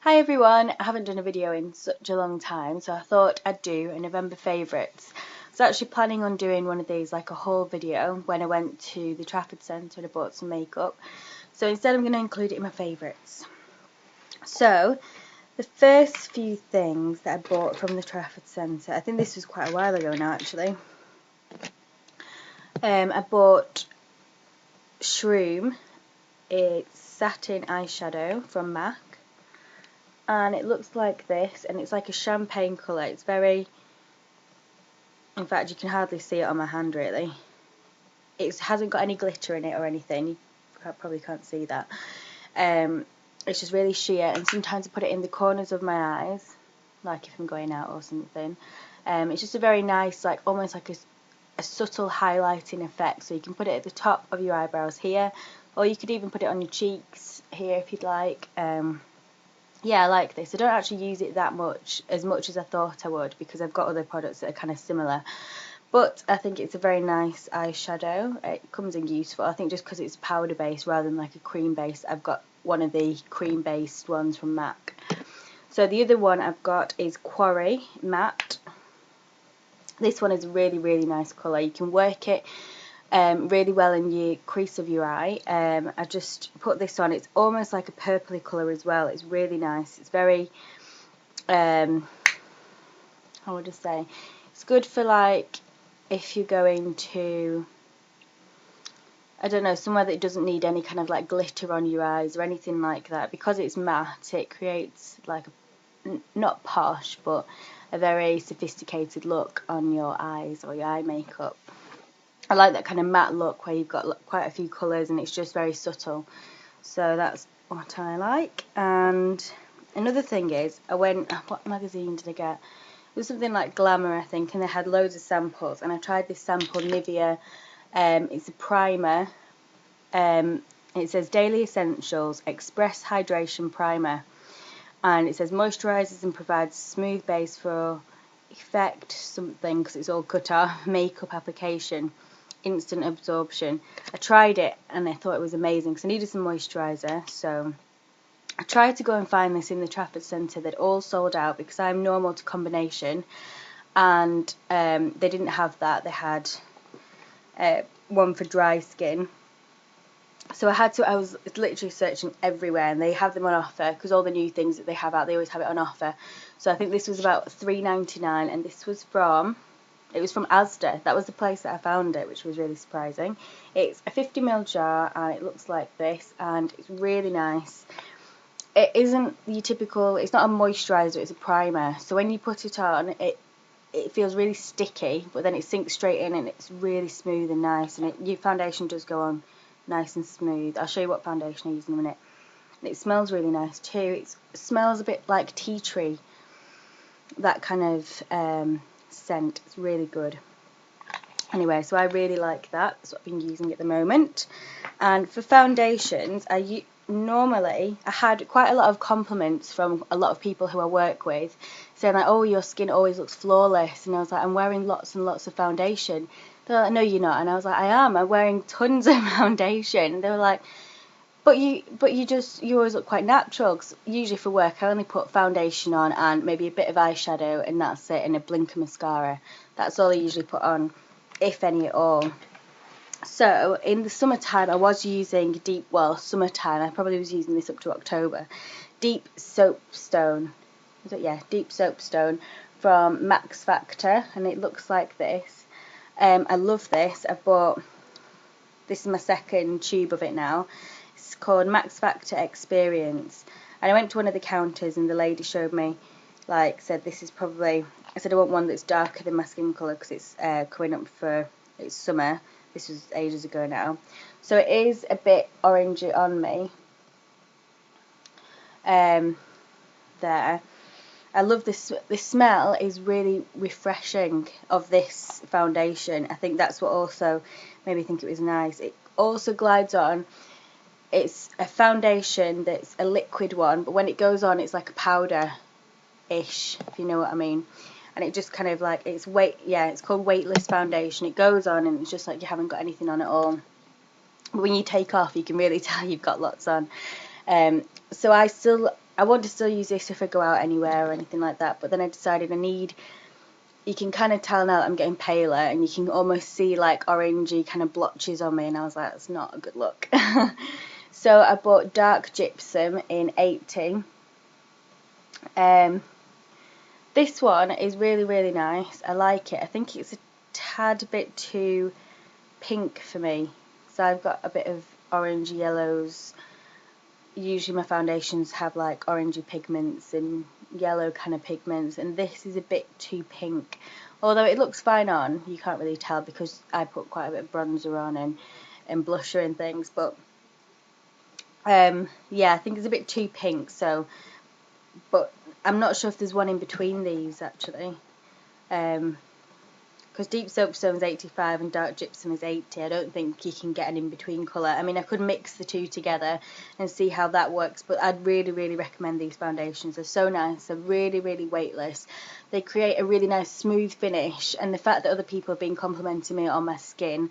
Hi everyone, I haven't done a video in such a long time, so I thought I'd do a November favourites. I was actually planning on doing one of these, like a haul video, when I went to the Trafford Centre and I bought some makeup. So instead I'm going to include it in my favourites. So, the first few things that I bought from the Trafford Centre, I think this was quite a while ago now actually. I bought Shroom, it's satin eyeshadow from MAC. And it looks like this, and it's like a champagne colour. It's very, in fact you can hardly see it on my hand really. It hasn't got any glitter in it or anything, you probably can't see that. It's just really sheer, and sometimes I put it in the corners of my eyes, like if I'm going out or something. It's just a very nice, like almost like a subtle highlighting effect, so you can put it at the top of your eyebrows here, or you could even put it on your cheeks here if you'd like. Yeah, I like this. I don't actually use it that much as I thought I would, because I've got other products that are kind of similar. But I think it's a very nice eyeshadow. It comes in useful. I think just because it's powder based rather than like a cream base, I've got one of the cream based ones from MAC. So the other one I've got is Quarry Matte. This one is a really, really nice colour. You can work it really well in the crease of your eye. I just put this on. It's almost like a purpley colour as well. It's really nice. It's very, how would I say? It's good for like if you're going to, I don't know, somewhere that doesn't need any kind of like glitter on your eyes or anything like that. Because it's matte, it creates like not posh, but a very sophisticated look on your eyes or your eye makeup. I like that kind of matte look where you've got quite a few colours and it's just very subtle. So that's what I like. And another thing is, I went, what magazine did I get? It was something like Glamour, I think, and they had loads of samples. And I tried this sample, Nivea. It's a primer. It says Daily Essentials Express Hydration Primer. And it says moisturises and provides smooth base for effect something, because it's all cut off, makeup application. Instant absorption. I tried it and I thought it was amazing because I needed some moisturiser, so I tried to go and find this in the Trafford Centre. They'd all sold out because I'm normal to combination, and they didn't have that. They had one for dry skin, so I was literally searching everywhere, and they have them on offer because all the new things that they have out, they always have it on offer. So I think this was about £3.99, and this was from, it was from Asda. That was the place that I found it, which was really surprising. It's a 50ml jar and it looks like this, and it's really nice. It isn't your typical, it's not a moisturiser, it's a primer. So when you put it on, it feels really sticky, but then it sinks straight in and it's really smooth and nice. And your foundation does go on nice and smooth. I'll show you what foundation I use in a minute. And it smells really nice too. It smells a bit like tea tree, that kind of scent. It's really good. Anyway, so I really like that. That's what I've been using at the moment. And for foundations, normally I had quite a lot of compliments from a lot of people who I work with saying like, oh, your skin always looks flawless, and I was like, I'm wearing lots and lots of foundation. They're like, no, you're not. And I was like, I'm wearing tons of foundation. And they were like, but you always look quite natural. 'Cause usually for work I only put foundation on and maybe a bit of eyeshadow, and that's it, and a blink of mascara. That's all I usually put on, if any at all. So in the summertime I was using summertime I probably was using this up to October, Deep Soapstone. Is it? Yeah, Deep Soapstone from Max Factor, and it looks like this. I love this. This is my second tube of it now. It's called Max Factor Experience, and I went to one of the counters and the lady showed me, said this is probably, I said I want one that's darker than my skin colour because it's coming up for, it's summer. This was ages ago now, so it is a bit orangey on me. There, I love this. The smell is really refreshing of this foundation. I think that's what also made me think it was nice. It also glides on. It's a foundation that's a liquid one, but when it goes on it's like a powder-ish, if you know what I mean. And it just kind of like, it's called weightless foundation. It goes on and it's just like you haven't got anything on at all. But when you take off you can really tell you've got lots on. So I still I want to still use this if I go out anywhere or anything like that, but then I decided you can kind of tell now that I'm getting paler, and you can almost see like orangey kind of blotches on me, and I was like, that's not a good look. So I bought dark gypsum in 80. This one is really, really nice. I like it. I think it's a tad bit too pink for me. So I've got a bit of orange yellows. Usually my foundations have like orangey pigments and yellow kind of pigments, and this is a bit too pink. Although it looks fine on, you can't really tell because I put quite a bit of bronzer on and blusher and things, but yeah, I think it's a bit too pink. So, but I'm not sure if there's one in between these actually, because deep soapstone is 85 and dark gypsum is 80. I don't think you can get an in-between colour. I mean, I could mix the two together and see how that works, but I'd really, really recommend these foundations. They're so nice. They're really, really weightless. They create a really nice smooth finish, and the fact that other people have been complimenting me on my skin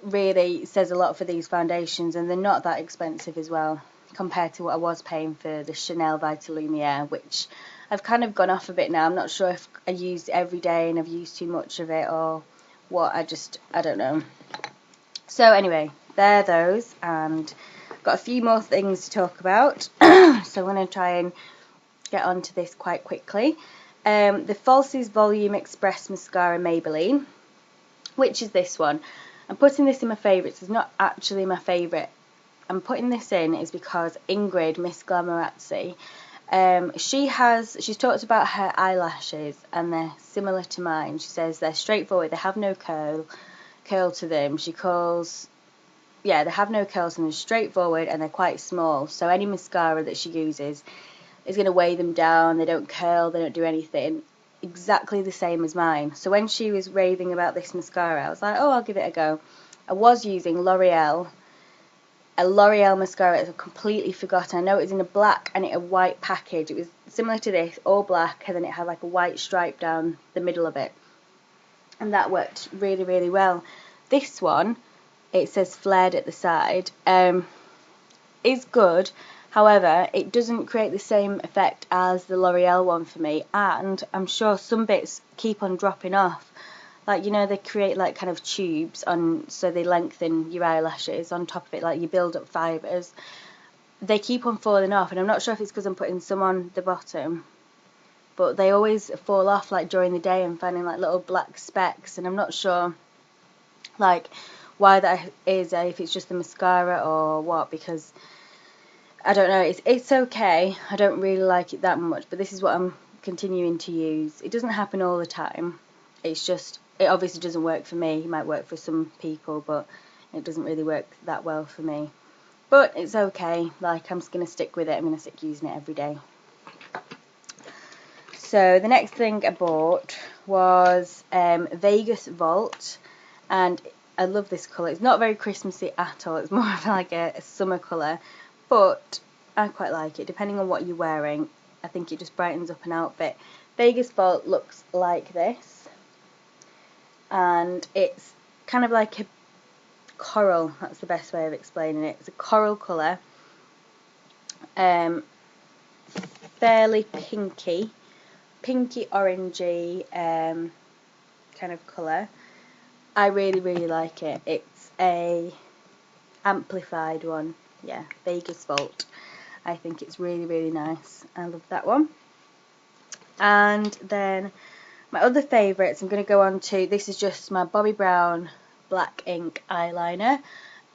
really says a lot for these foundations, and they're not that expensive as well compared to what I was paying for the Chanel Vitalumiere, which I've kind of gone off a bit now. I'm not sure if I used it every day and I've used too much of it or what. I don't know. So anyway, they're those, and I've got a few more things to talk about. So I'm going to try and get onto this quite quickly. The Falsies Volume Express Mascara Maybelline, which is this one. I'm putting this in my favourites. It's not actually my favourite. I'm putting this in is because Ingrid, Miss Glamorazzi, she's talked about her eyelashes, and they're similar to mine. She says they're straightforward, they have no curl to them. They have no curls, and they're straightforward, and they're quite small. So any mascara that she uses is going to weigh them down. They don't curl, they don't do anything. Exactly the same as mine. So when she was raving about this mascara, I was like, oh, I'll give it a go. I was using a L'Oreal mascara that I completely forgot. I know it was in a black and a white package. It was similar to this, all black, and then it had like a white stripe down the middle of it. And that worked really, really well. This one, it says flared at the side, is good. However, it doesn't create the same effect as the L'Oreal one for me, and I'm sure some bits keep on dropping off. Like, you know, they create like kind of tubes on, so they lengthen your eyelashes on top of it, like you build up fibres. They keep on falling off, and I'm not sure if it's because I'm putting some on the bottom, but they always fall off like during the day and finding like little black specks, and I'm not sure like why that is, if it's just the mascara or what, because I don't know. It's okay. I don't really like it that much, but this is what I'm continuing to use. It doesn't happen all the time. It's just, it obviously doesn't work for me. It might work for some people, but it doesn't really work that well for me. But it's okay. Like, I'm just going to stick with it. I'm going to stick using it every day. So the next thing I bought was Vegas Vault, and I love this colour. It's not very Christmassy at all. It's more of like a summer colour, but I quite like it. Depending on what you're wearing, I think it just brightens up an outfit. Vegas Vault looks like this, and it's kind of like a coral. That's the best way of explaining it. It's a coral colour, fairly pinky orangey kind of colour. I really, really like it. It's a amplified one. Yeah, Vegas Vault. I think it's really, really nice. I love that one. And then my other favourites, I'm going to go on to, this is just my Bobbi Brown black ink eyeliner.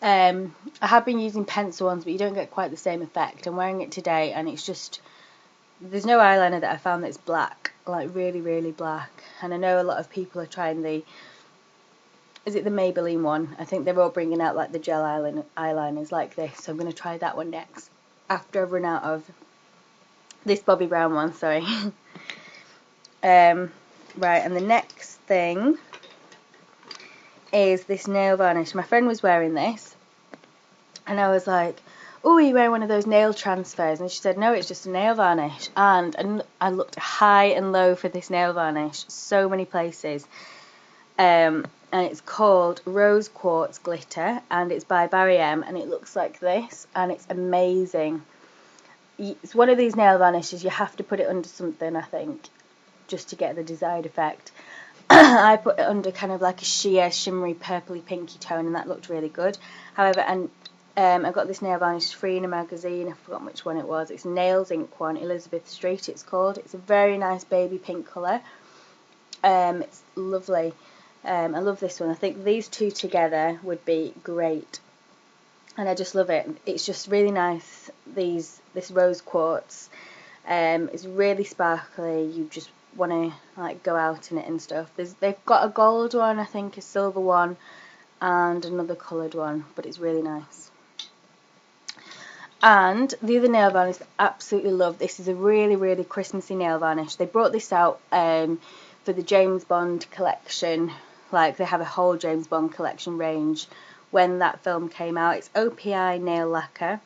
I have been using pencil ones, but you don't get quite the same effect. I'm wearing it today, and it's just, there's no eyeliner that I found that's black, like really, really black. And I know a lot of people are trying is it the Maybelline one? I think they're all bringing out like the gel eyeliners like this, so I'm going to try that one next, after I've run out of this Bobbi Brown one, sorry. Right, and the next thing is this nail varnish. My friend was wearing this, and I was like, oh, are you wearing one of those nail transfers? And she said, no, it's just a nail varnish. And I looked high and low for this nail varnish, so many places. And it's called Rose Quartz Glitter, and it's by Barry M, and it looks like this, and it's amazing. it's one of these nail varnishes, you have to put it under something, I think, just to get the desired effect. I put it under kind of like a sheer, shimmery, purpley, pinky tone, and that looked really good. However, and I got this nail varnish free in a magazine. I've forgotten which one it was. It's Nails Ink one, Elizabeth Street it's called. It's a very nice baby pink colour. It's lovely. I love this one. I think these two together would be great. And I just love it. It's just really nice. This rose quartz. It's really sparkly. You just want to like go out in it and stuff. They've got a gold one, I think, a silver one, and another coloured one, but it's really nice. And the other nail varnish I absolutely love. This is a really, really Christmassy nail varnish. They brought this out for the James Bond collection. Like, they have a whole James Bond collection range when that film came out. It's OPI nail lacquer,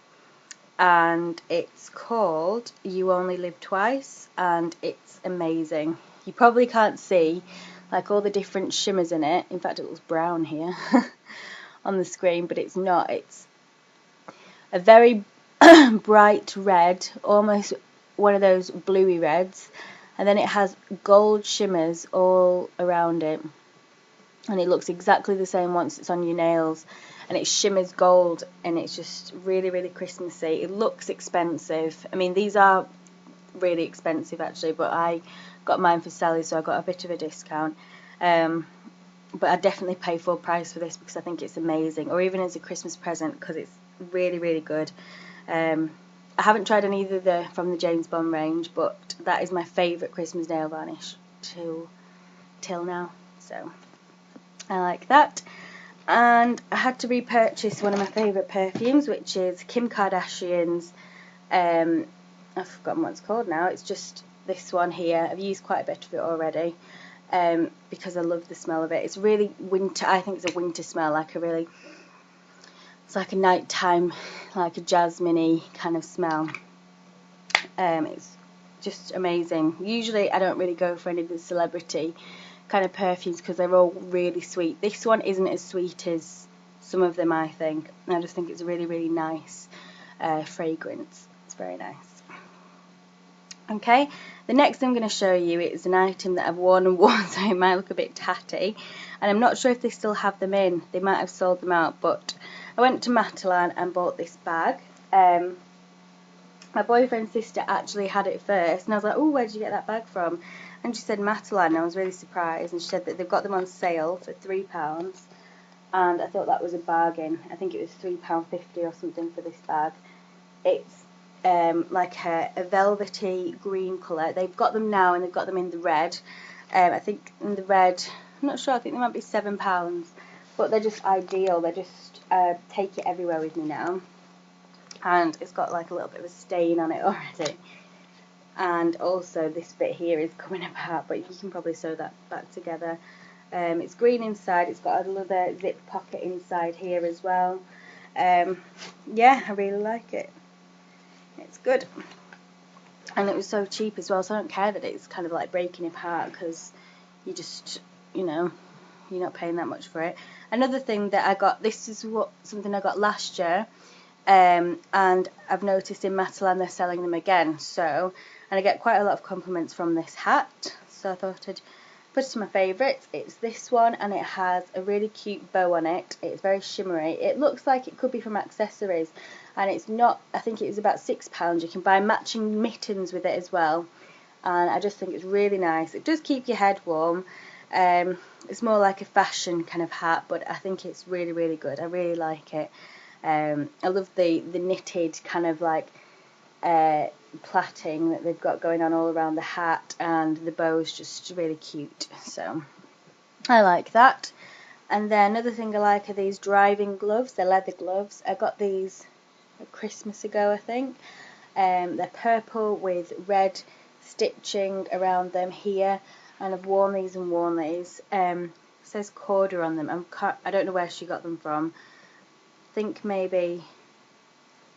and it's called You Only Live Twice, and it's amazing. You probably can't see like all the different shimmers in it. In fact, it looks brown here on the screen, but it's not. It's a very bright red, almost one of those bluey reds, and then it has gold shimmers all around it, and it looks exactly the same once it's on your nails, and it shimmers gold, and it's just really, really Christmassy. It looks expensive. I mean, these are really expensive actually, but I got mine for Sally, so I got a bit of a discount. But I definitely pay full price for this because I think it's amazing, or even as a Christmas present, because it's really, really good. I haven't tried any of from the James Bond range, but that is my favourite Christmas nail varnish till now. So I like that. And I had to repurchase one of my favourite perfumes, which is Kim Kardashian's, I've forgotten what it's called now. It's just this one here. I've used quite a bit of it already because I love the smell of it. It's really winter. I think it's a winter smell, it's like a nighttime, like a jasmine-y kind of smell. It's just amazing. Usually I don't really go for any of the celebrity kind of perfumes because they're all really sweet. This one isn't as sweet as some of them, I think. I just think it's a really, really nice fragrance. It's very nice. Okay, the next I'm going to show you is an item that I've worn and worn, so it might look a bit tatty, and I'm not sure if they still have them in. They might have sold them out, but I went to Matalan and bought this bag. My boyfriend's sister actually had it first, and I was like, oh, where did you get that bag from? And she said Matalan, and I was really surprised, and she said that they've got them on sale for £3, and I thought that was a bargain. I think it was £3.50 or something for this bag. It's like a velvety green colour. They've got them now, and they've got them in the red. I think in the red, I'm not sure, I think they might be £7, but they're just ideal. They just take it everywhere with me now. And it's got like a little bit of a stain on it already. And also this bit here is coming apart, but you can probably sew that back together. It's green inside. It's got a little zip pocket inside here as well. Yeah, I really like it. It's good. And it was so cheap as well, so I don't care that it's kind of like breaking apart, because you just, you're not paying that much for it. Another thing that I got, this is something I got last year, and I've noticed in Matalan they're selling them again, and I get quite a lot of compliments from this hat, so I thought I'd put it to my favourites. It's this one, and it has a really cute bow on it. It's very shimmery. It looks like it could be from accessories, and it's not. I think it was about £6. You can buy matching mittens with it as well, and I just think it's really nice. It does keep your head warm. It's more like a fashion kind of hat, but I think it's really, really good. I really like it. I love the knitted kind of like plaiting that they've got going on all around the hat, and the bow's just really cute, so I like that. And then another thing I like are these driving gloves. They're leather gloves. I got these Christmas ago, I think. They're purple with red stitching around them here, and I've worn these and worn these. It says Corda on them. I don't know where she got them from. I think maybe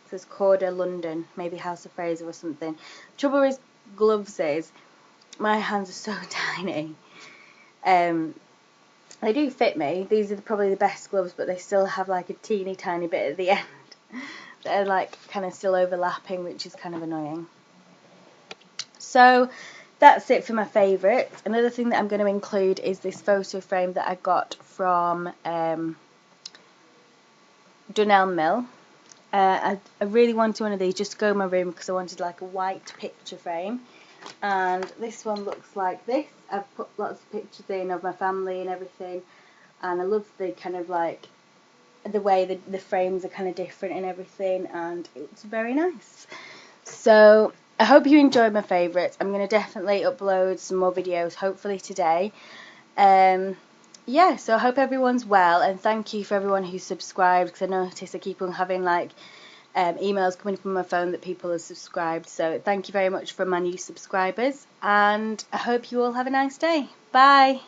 it says Corda London, maybe House of Fraser or something. The trouble with gloves is my hands are so tiny. They do fit me. These are probably the best gloves, but they still have like a teeny tiny bit at the end. that are like kind of still overlapping, which is kind of annoying. So that's it for my favourites. Another thing that I'm going to include is this photo frame that I got from Dunelm Mill. I really wanted one of these just to go in my room because I wanted like a white picture frame. And this one looks like this. I've put lots of pictures in of my family and everything, and I love the kind of like the way the frames are kind of different and everything, and it's very nice. So I hope you enjoyed my favourites. I'm going to definitely upload some more videos hopefully today. Yeah, so I hope everyone's well, and thank you for everyone who subscribed, because I notice I keep on having like emails coming from my phone that people have subscribed. So thank you very much for my new subscribers, and I hope you all have a nice day. Bye.